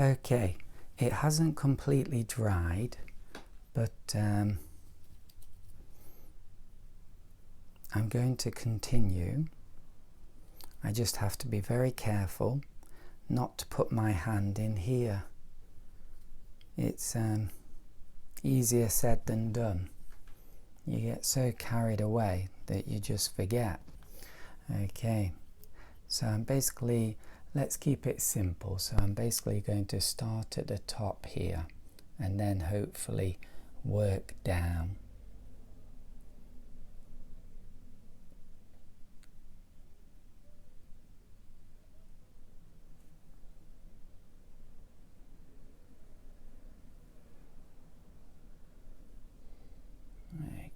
Okay, it hasn't completely dried, but I'm going to continue. I just have to be very careful not to put my hand in here. It's easier said than done. You get so carried away that you just forget. Okay, so I'm basically, let's keep it simple. So I'm basically going to start at the top here and then hopefully work down.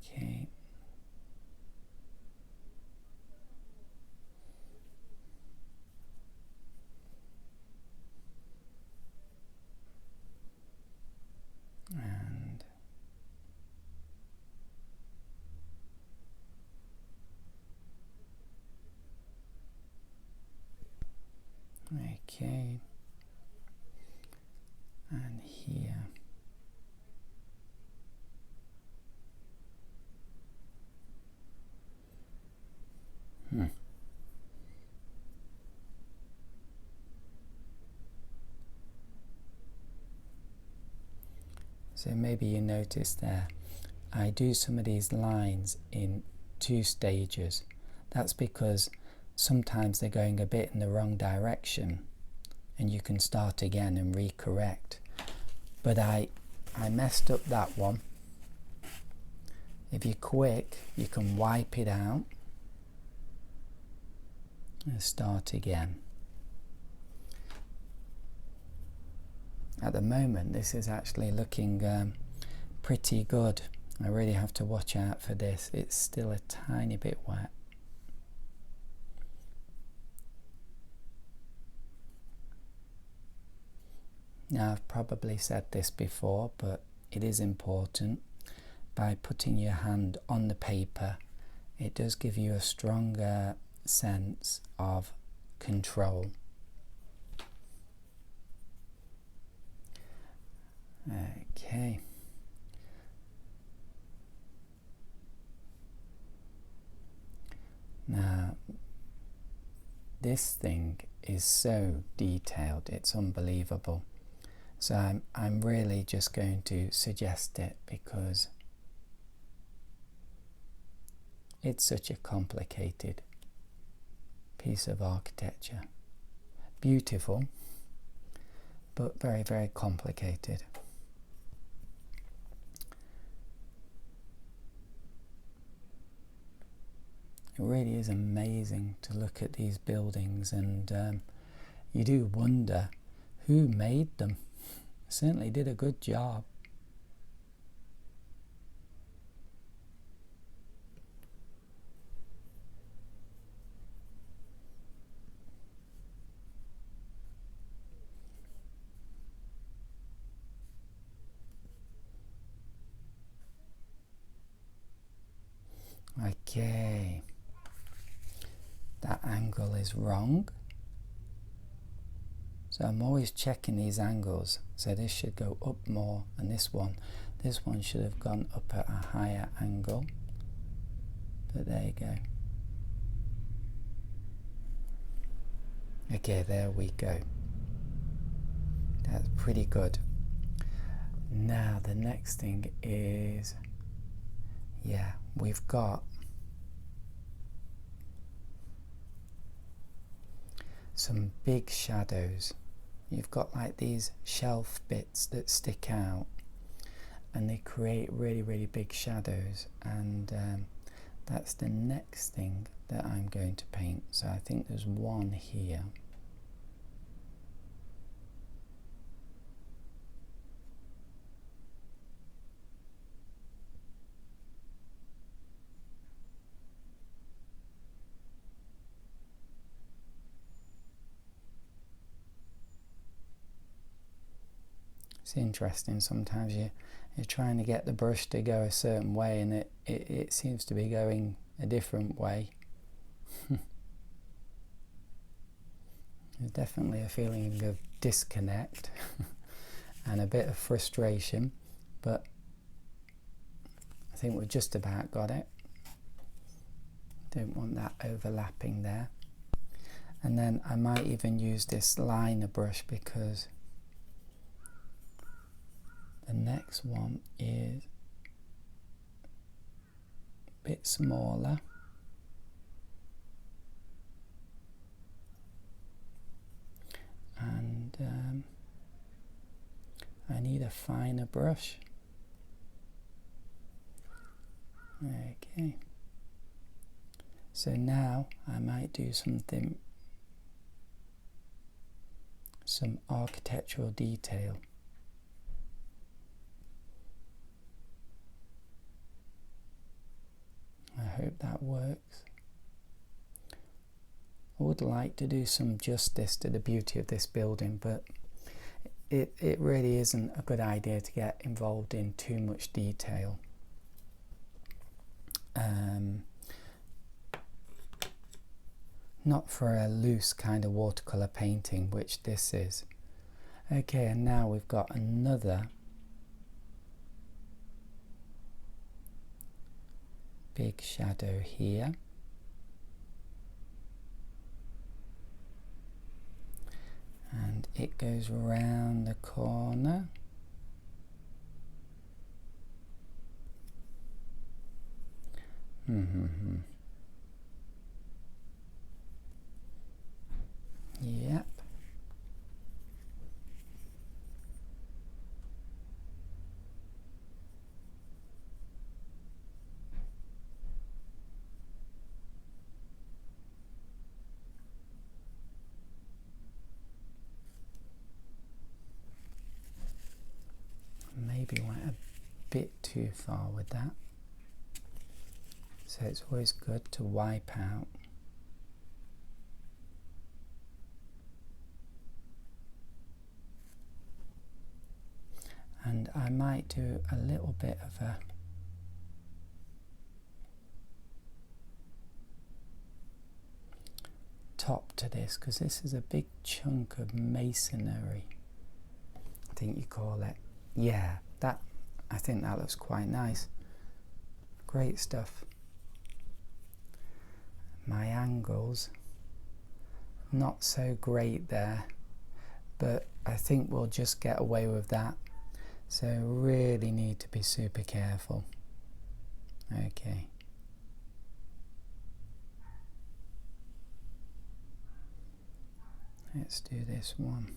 Okay. And okay. And here. So maybe you noticed there, I do some of these lines in 2 stages. That's because sometimes they're going a bit in the wrong direction and you can start again and recorrect. But I messed up that one. If you're quick, you can wipe it out and start again. At the moment, this is actually looking pretty good. I really have to watch out for this. It's still a tiny bit wet. Now, I've probably said this before, but it is important. By putting your hand on the paper, it does give you a stronger sense of control. Okay. Now, this thing is so detailed, it's unbelievable. So I'm really just going to suggest it because it's such a complicated piece of architecture. Beautiful, but very, very complicated. It really is amazing to look at these buildings, and you do wonder who made them. Certainly did a good job. Okay, that angle is wrong. So I'm always checking these angles. So this should go up more, and this one should have gone up at a higher angle. But there you go. Okay, there we go. That's pretty good. Now the next thing is, yeah, we've got some big shadows. You've got like these shelf bits that stick out and they create really, really big shadows, and that's the next thing that I'm going to paint. So I think there's one here. It's interesting, sometimes you're trying to get the brush to go a certain way and it seems to be going a different way. There's definitely a feeling of disconnect and a bit of frustration, but I think we've just about got it. Don't want that overlapping there. And then I might even use this liner brush because the next one is a bit smaller. And I need a finer brush. Okay. So now I might do something, some architectural detail. I hope that works. I would like to do some justice to the beauty of this building, but it really isn't a good idea to get involved in too much detail. Not for a loose kind of watercolour painting, which this is. Okay, and now we've got another big shadow here. And it goes around the corner. Yep. Maybe went a bit too far with that. So it's always good to wipe out. And I might do a little bit of a top to this, because this is a big chunk of masonry, I think you call it. Yeah, that, I think that looks quite nice. Great stuff. My angles, not so great there, but I think we'll just get away with that. So really need to be super careful. Okay. Let's do this one.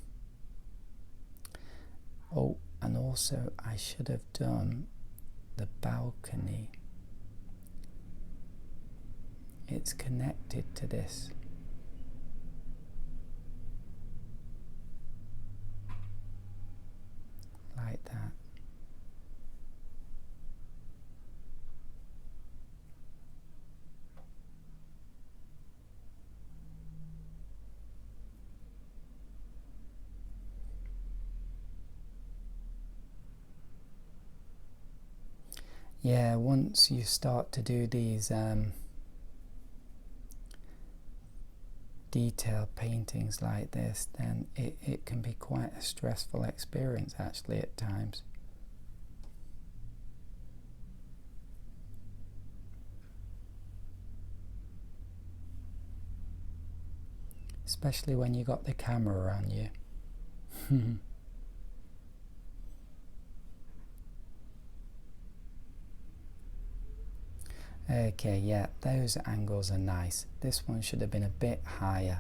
Oh, and also I should have done the balcony. It's connected to this. Like that. Yeah, once you start to do these detailed paintings like this, then it can be quite a stressful experience actually at times. Especially when you got the camera on you. Okay, yeah, those angles are nice. This one should have been a bit higher.